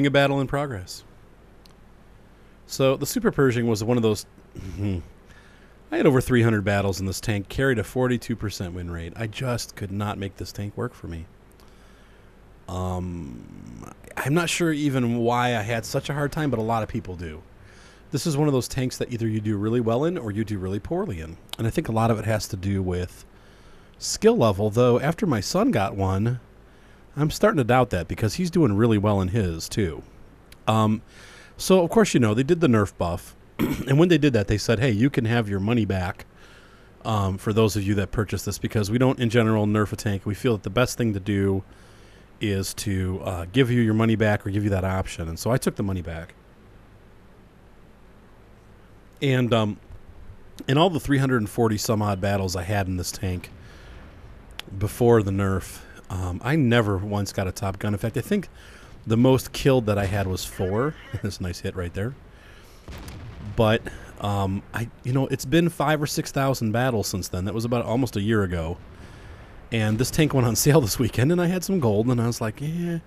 Beginning of battle in progress. So the Super Pershing was one of those... I had over 300 battles in this tank, carried a 42% win rate. I just could not make this tank work for me. I'm not sure even why I had such a hard time, but a lot of people do. This is one of those tanks that either you do really well in or you do really poorly in. And I think a lot of it has to do with skill level, though after my son got one, I'm starting to doubt that because he's doing really well in his, too. So, of course, you know, they did the nerf buff. And when they did that, they said, hey, you can have your money back for those of you that purchase this, because we don't, in general, nerf a tank. We feel that the best thing to do is to give you your money back or give you that option. And so I took the money back. And in all the 340 some odd battles I had in this tank before the nerf, I never once got a Top Gun. In fact, I think the most killed that I had was 4. That's a nice hit right there. But it's been 5,000 or 6,000 battles since then. That was about almost a year ago. And this tank went on sale this weekend, and I had some gold, and I was like, yeah.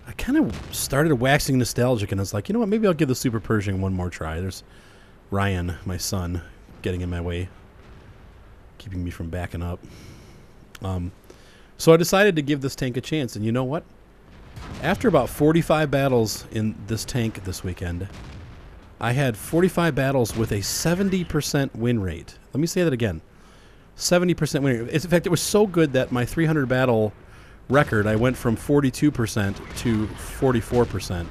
I kind of started waxing nostalgic, and I was like, you know what, maybe I'll give the Super Pershing one more try. There's Ryan, my son, getting in my way, keeping me from backing up. So I decided to give this tank a chance, and you know what? After about 45 battles in this tank this weekend, I had 45 battles with a 70% win rate. Let me say that again. 70% win rate. In fact, it was so good that my 300 battle record, I went from 42% to 44%.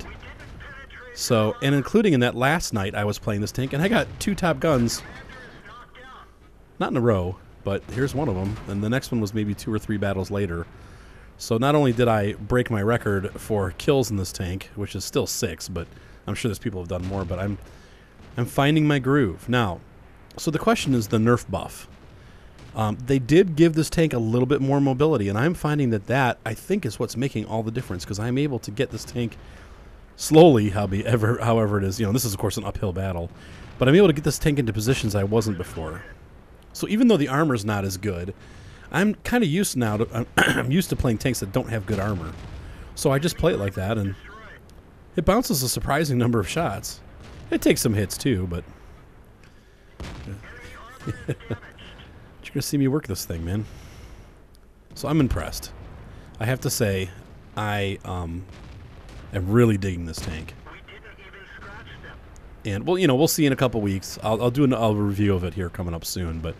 So, and including in that last night I was playing this tank, and I got 2 Top Guns, not in a row, but here's one of them, and the next one was maybe 2 or 3 battles later. So not only did I break my record for kills in this tank, which is still 6, but I'm sure there's people who have done more, but I'm finding my groove. Now, so the question is the nerf buff. They did give this tank a little bit more mobility, and I'm finding that I think is what's making all the difference, because I'm able to get this tank slowly, however it is. You know, this is, of course, an uphill battle, but I'm able to get this tank into positions I wasn't before. So even though the armor's not as good, I'm kind of used now to I'm used to playing tanks that don't have good armor. So I just play it like that, and it bounces a surprising number of shots. It takes some hits too, but you're gonna see me work this thing, man. So I'm impressed. I have to say, I am really digging this tank. And well, you know, we'll see in a couple weeks. I'll do a review of it here coming up soon, but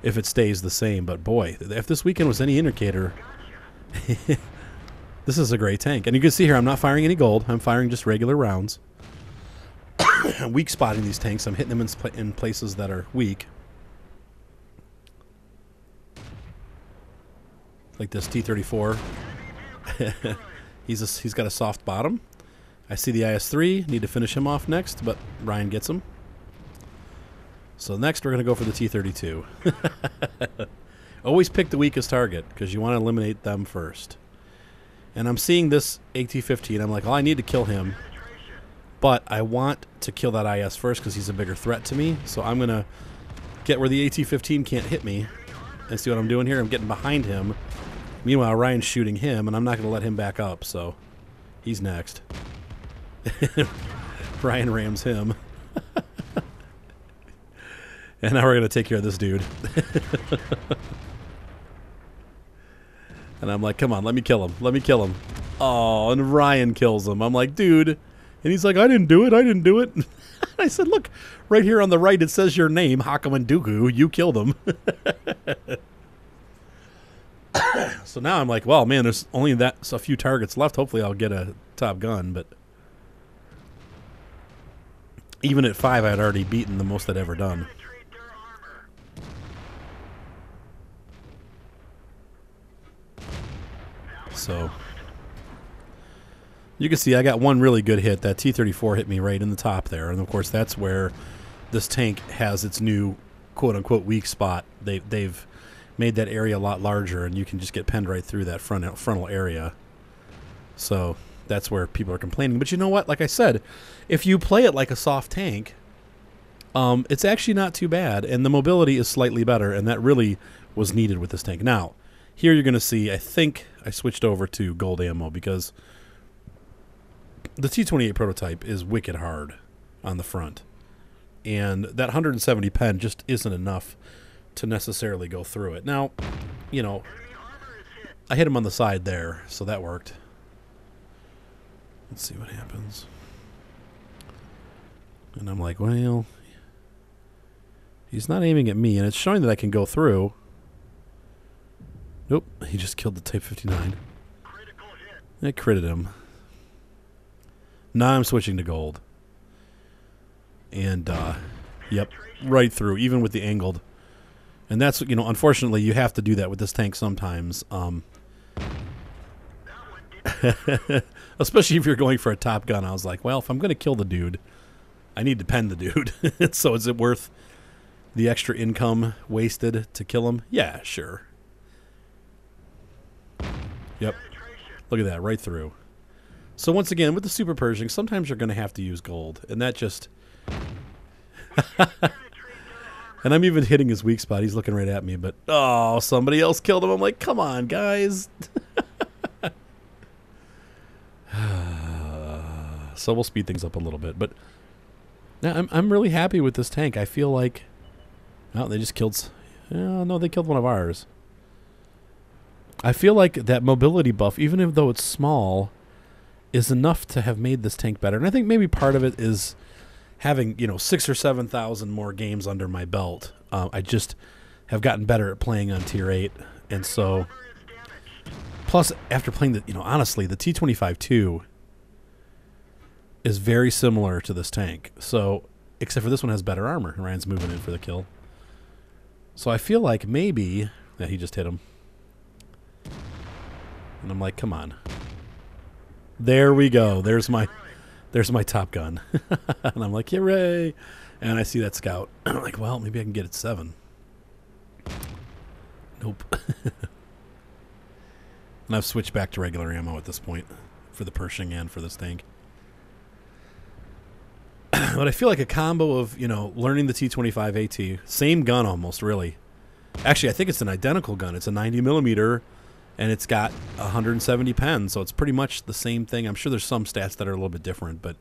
if it stays the same. But boy, if this weekend was any indicator, this is a great tank. And you can see here, I'm not firing any gold. I'm firing just regular rounds. I'm weak spotting these tanks. I'm hitting them in places that are weak. Like this T34. He's got a soft bottom. I see the IS-3. Need to finish him off next, but Ryan gets him. So next we're going to go for the T32. Always pick the weakest target, because you want to eliminate them first. And I'm seeing this AT-15. I'm like, oh, I need to kill him. But I want to kill that IS first, because he's a bigger threat to me. So I'm going to get where the AT-15 can't hit me. And see what I'm doing here? I'm getting behind him. Meanwhile, Ryan's shooting him, and I'm not going to let him back up, so he's next. Ryan rams him. And now we're going to take care of this dude. And I'm like, come on, let me kill him. Let me kill him. Oh, and Ryan kills him. I'm like, dude. And he's like, I didn't do it. I didn't do it. I said, look, right here on the right, it says your name, Hakaman Dooku. You killed him. So now I'm like, well, man, there's only a few targets left. Hopefully I'll get a Top Gun. But even at 5, I had already beaten the most I'd ever done. So you can see I got one really good hit. That T-34 hit me right in the top there. And, of course, that's where this tank has its new quote-unquote weak spot. They've made that area a lot larger, and you can just get penned right through that frontal area. So that's where people are complaining. But you know what? Like I said, if you play it like a soft tank, it's actually not too bad, and the mobility is slightly better, and that really was needed with this tank. Now, here you're going to see, I think I switched over to gold ammo because the T28 prototype is wicked hard on the front. And that 170 pen just isn't enough to necessarily go through it. Now, you know, I hit him on the side there, so that worked. Let's see what happens. And I'm like, well, he's not aiming at me, and it's showing that I can go through. Nope, he just killed the Type 59. I critted him. Now I'm switching to gold. And, yep, right through, even with the angled. And that's, you know, unfortunately, you have to do that with this tank sometimes. Especially if you're going for a top gun. I was like, well, if I'm going to kill the dude, I need to pen the dude. So is it worth the extra income wasted to kill him? Yeah, sure. Yep. Look at that, right through. So once again, with the Super Pershing, sometimes you're going to have to use gold. And that just... And I'm even hitting his weak spot. He's looking right at me, but oh, somebody else killed him. I'm like, come on, guys. So we'll speed things up a little bit, but yeah, I'm really happy with this tank. I feel like, oh, they just killed. No, they killed one of ours. I feel like that mobility buff, even though it's small, is enough to have made this tank better. And I think maybe part of it is having, you know, 6,000 or 7,000 more games under my belt. I just have gotten better at playing on Tier 8. And so, plus, after playing the, you know, honestly, the T25-2 is very similar to this tank. So, except for this one has better armor. Ryan's moving in for the kill. So I feel like maybe, yeah, he just hit him. And I'm like, come on. There we go. There's my Top Gun. And I'm like, hooray. And I see that scout. I'm like, well, maybe I can get it 7. Nope. And I've switched back to regular ammo at this point for the Pershing and for this tank. But I feel like a combo of, you know, learning the T25 AT, same gun almost, really. Actually, I think it's an identical gun. It's a 90mm, and it's got 170 pen, so it's pretty much the same thing. I'm sure there's some stats that are a little bit different, but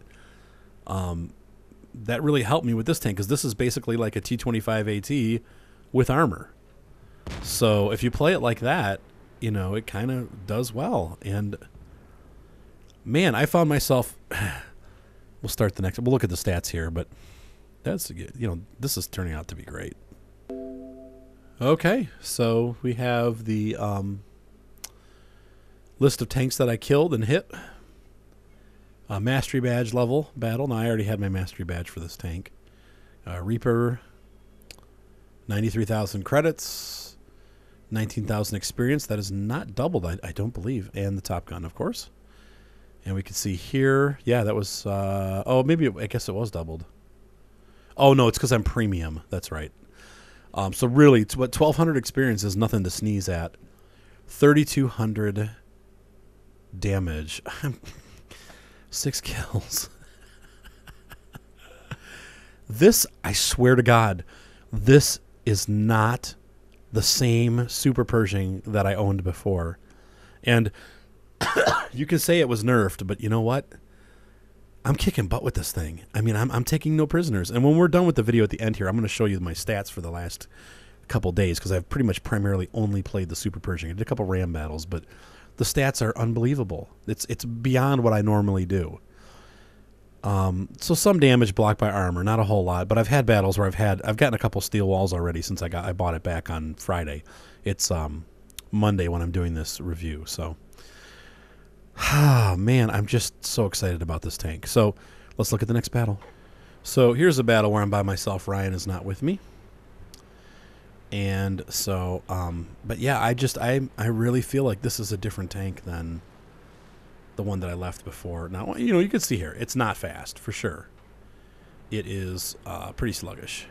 that really helped me with this tank, because this is basically like a T25 AT with armor. So if you play it like that, you know, it kind of does well. And, man, I found myself... We'll start the next... We'll look at the stats here, but that's, you know, this is turning out to be great. Okay, so we have the list of tanks that I killed and hit. Mastery badge level battle. Now, I already had my mastery badge for this tank. Reaper, 93,000 credits, 19,000 experience. That is not doubled, I don't believe. And the Top Gun, of course. And we can see here, yeah, that was, oh, maybe, I guess it was doubled. Oh, no, it's because I'm premium. That's right. So really, what 1,200 experience is nothing to sneeze at. 3,200 damage. 6 kills. This, I swear to God, this is not the same Super Pershing that I owned before. And... you can say it was nerfed, but you know what? I'm kicking butt with this thing. I mean, I'm taking no prisoners. And when we're done with the video at the end here, I'm going to show you my stats for the last couple days, because I've pretty much primarily only played the Super Pershing. I did a couple RAM battles, but the stats are unbelievable. It's beyond what I normally do. So some damage blocked by armor, not a whole lot, but I've had battles where I've gotten a couple steel walls already since I bought it back on Friday. It's Monday when I'm doing this review, so... Ah, man, I'm just so excited about this tank. So let's look at the next battle. So here's a battle where I'm by myself. Ryan is not with me. And so, but yeah, I really feel like this is a different tank than the one that I left before. Now, you know, you can see here, it's not fast, for sure. It is pretty sluggish.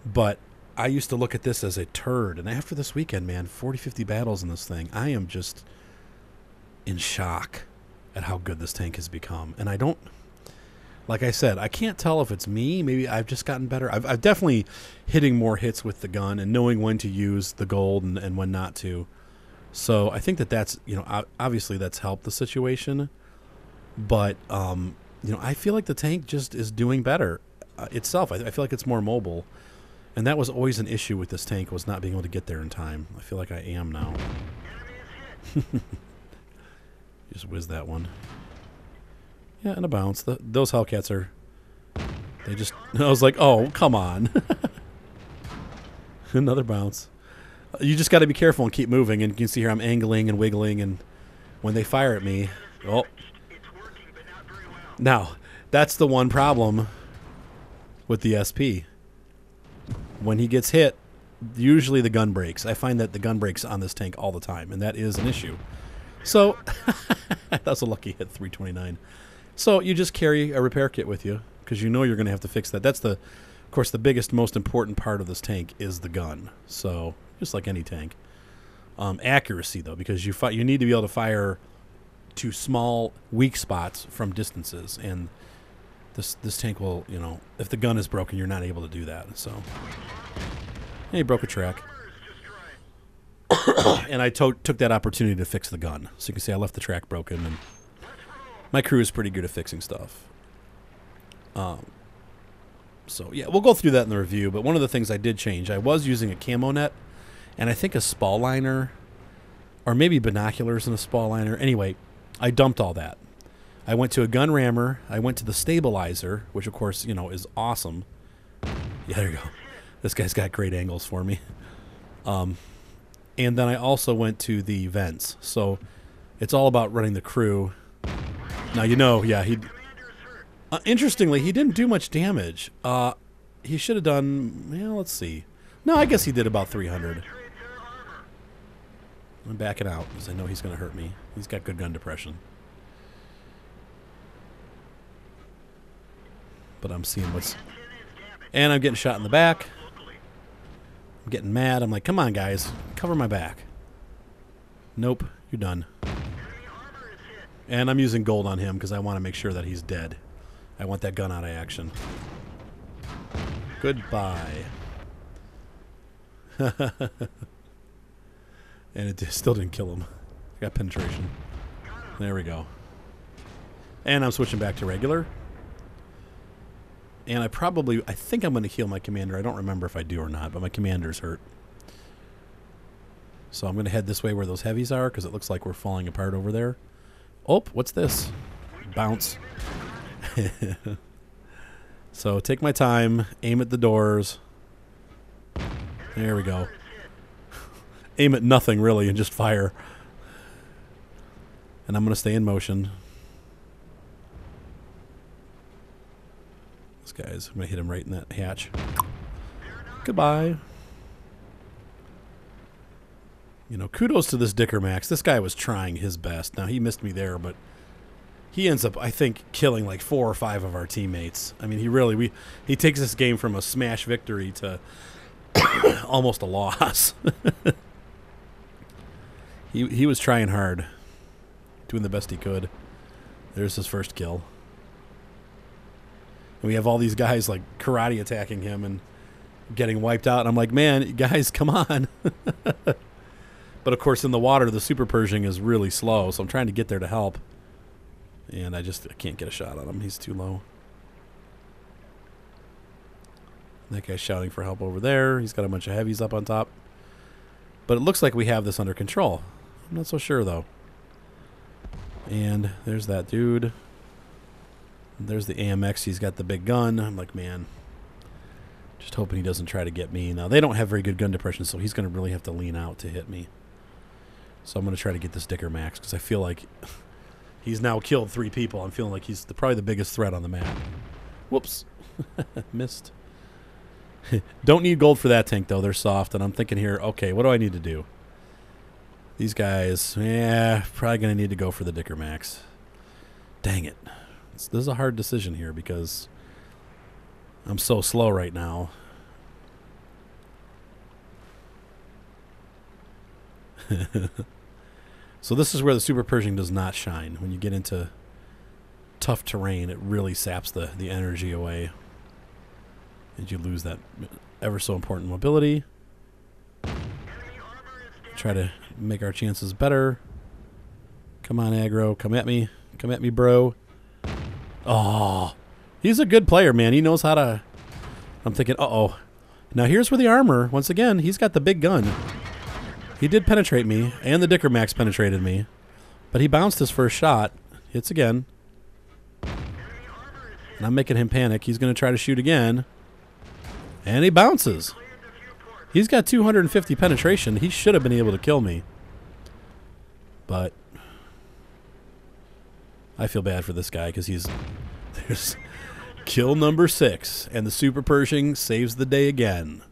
But I used to look at this as a turd. And after this weekend, man, 40, 50 battles in this thing, I am just... in shock at how good this tank has become. And I don't, like I said, I can't tell if it's me. Maybe I've just gotten better. I've definitely hitting more hits with the gun and knowing when to use the gold and when not to. So I think that's, you know, obviously that's helped the situation. But you know, I feel like the tank just is doing better itself. I feel like it's more mobile, and that was always an issue with this tank, was not being able to get there in time. I feel like I am now. Just whiz that one. Yeah, and a bounce. Those Hellcats are... They just... I was like, oh, come on. Another bounce. You just got to be careful and keep moving. And you can see here I'm angling and wiggling. And when they fire at me... Oh. Now, that's the one problem with the SP. When he gets hit, usually the gun breaks. I find that the gun breaks on this tank all the time. And that is an issue. So, that was a lucky hit, 329. So, you just carry a repair kit with you, because you know you're going to have to fix that. That's of course, the biggest, most important part of this tank is the gun. So, just like any tank. Accuracy, though, because you need to be able to fire to small, weak spots from distances. And this tank will, you know, if the gun is broken, you're not able to do that. So, hey, he broke a track. And I took that opportunity to fix the gun. So you can see I left the track broken, and my crew is pretty good at fixing stuff. So yeah, we'll go through that in the review. But one of the things I did change, I was using a camo net, and I think a spall liner, or maybe binoculars and a spall liner. Anyway, I dumped all that. I went to a gun rammer. I went to the stabilizer, which of course, you know, is awesome. Yeah, there you go. This guy's got great angles for me. And then I also went to the vents. So it's all about running the crew. Now, you know, yeah, interestingly, he didn't do much damage. He should have done, well, let's see. No, I guess he did about 300. I'm backing out because I know he's going to hurt me. He's got good gun depression. But I'm seeing what's... And I'm getting shot in the back. I'm getting mad. I'm like, come on, guys. Cover my back. Nope. You're done. And I'm using gold on him because I want to make sure that he's dead. I want that gun out of action. Goodbye. And it still didn't kill him. I got penetration. There we go. And I'm switching back to regular. And I think I'm going to heal my commander. I don't remember if I do or not, but my commander's hurt. So I'm going to head this way where those heavies are, because it looks like we're falling apart over there. Oh, what's this? Bounce. So take my time, aim at the doors. There we go. Aim at nothing, really, and just fire. And I'm going to stay in motion. Guys, I'm going to hit him right in that hatch. Goodbye. You know, kudos to this Dicker Max. This guy was trying his best. Now, he missed me there, but he ends up, I think, killing like 4 or 5 of our teammates. I mean, he takes this game from a smash victory to almost a loss. He was trying hard, doing the best he could. There's his first kill. And we have all these guys like karate attacking him and getting wiped out. And I'm like, man, guys, come on. But of course, in the water, the Super Pershing is really slow. So I'm trying to get there to help. And I can't get a shot on him. He's too low. That guy's shouting for help over there. He's got a bunch of heavies up on top. But it looks like we have this under control. I'm not so sure, though. And there's that dude. There's the AMX. He's got the big gun. I'm like, man, just hoping he doesn't try to get me. Now, they don't have very good gun depression, so he's going to really have to lean out to hit me. So I'm going to try to get this Dicker Max because I feel like he's now killed 3 people. I'm feeling like he's probably the biggest threat on the map. Whoops. Missed. Don't need gold for that tank, though. They're soft. And I'm thinking here, okay, what do I need to do? These guys, yeah, probably going to need to go for the Dicker Max. Dang it. This is a hard decision here because I'm so slow right now. So this is where the Super Pershing does not shine. When you get into tough terrain, it really saps the energy away. And you lose that ever so important mobility. Try to make our chances better. Come on, aggro. Come at me. Come at me, bro. Oh, he's a good player, man. He knows how to... I'm thinking, uh-oh. Now here's where the armor, once again, he's got the big gun. He did penetrate me, and the Dicker Max penetrated me. But he bounced his first shot. Hits again. And I'm making him panic. He's going to try to shoot again. And he bounces. He's got 250 penetration. He should have been able to kill me. But I feel bad for this guy because there's kill number 6. And the Super Pershing saves the day again.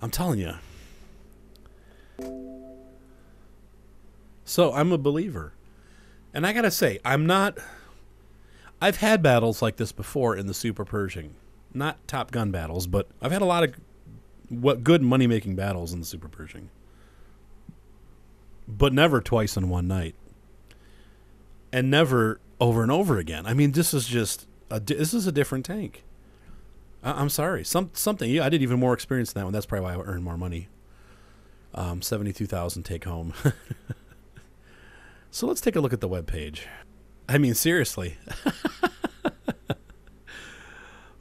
I'm telling you. So I'm a believer. And I got to say, I've had battles like this before in the Super Pershing. Not Top Gun battles, but I've had a lot of good money-making battles in the Super Pershing. But never twice in one night. And never over and over again. I mean, this is just this is a different tank. I'm sorry. Something. Yeah, I did even more experience than that one. That's probably why I earned more money. 72,000 take home. So let's take a look at the webpage. I mean, seriously.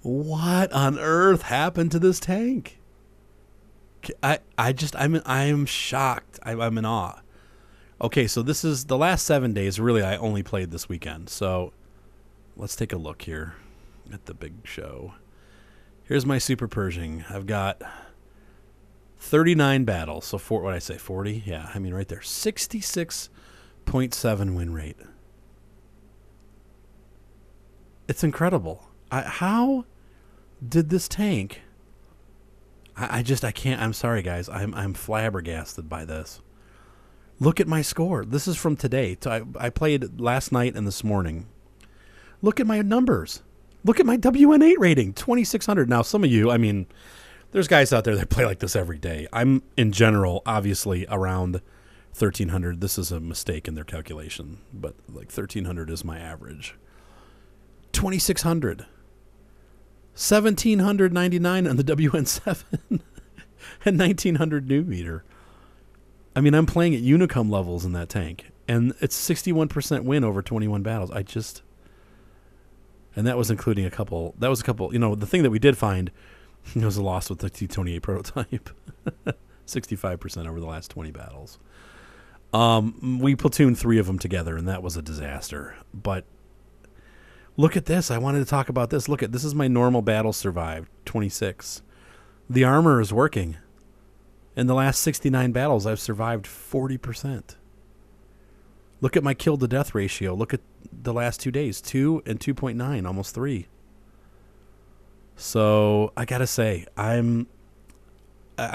What on earth happened to this tank? I'm shocked. I'm in awe. Okay, so this is the last 7 days. Really, I only played this weekend. So let's take a look here at the big show. Here's my Super Pershing. I've got 39 battles. So what did I say? 40? Yeah, I mean right there. 66.7 win rate. It's incredible. How did this tank... I can't... I'm sorry, guys. I'm flabbergasted by this. Look at my score. This is from today. I played last night and this morning. Look at my numbers. Look at my WN8 rating, 2,600. Now, some of you, I mean, there's guys out there that play like this every day. I'm, in general, obviously around 1,300. This is a mistake in their calculation, but like 1,300 is my average. 2,600. 1,799 on the WN7 and 1,900 new meter. I mean, I'm playing at Unicum levels in that tank, and it's 61% win over 21 battles. And that was including a couple. That was a couple. You know, the thing that we did find was a loss with the T28 prototype. 65% over the last 20 battles. We platooned 3 of them together, and that was a disaster. But look at this. I wanted to talk about this. Look at this is my normal battle survived, 26. The armor is working. In the last 69 battles, I've survived 40%. Look at my kill to death ratio. Look at the last 2 days, 2 and 2.9, almost 3. So I gotta say, I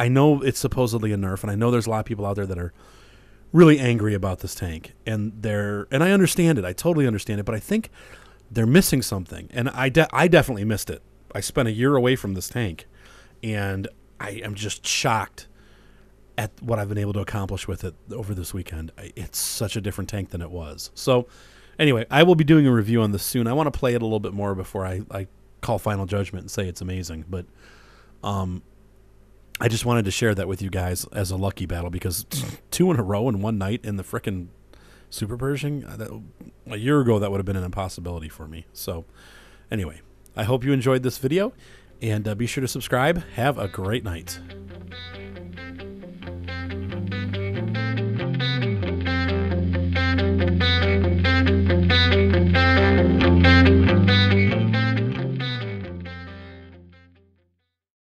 know it's supposedly a nerf, and I know there's a lot of people out there that are really angry about this tank, and I understand it. I totally understand it, but I think they're missing something, and I definitely missed it. I spent a year away from this tank, and I am just shocked at what I've been able to accomplish with it over this weekend. It's such a different tank than it was. So anyway, I will be doing a review on this soon. I want to play it a little bit more before I call final judgment and say it's amazing. But I just wanted to share that with you guys as a lucky battle, because 2 in a row in one night in the frickin' Super Pershing, a year ago that would have been an impossibility for me. So anyway, I hope you enjoyed this video, and be sure to subscribe. Have a great night.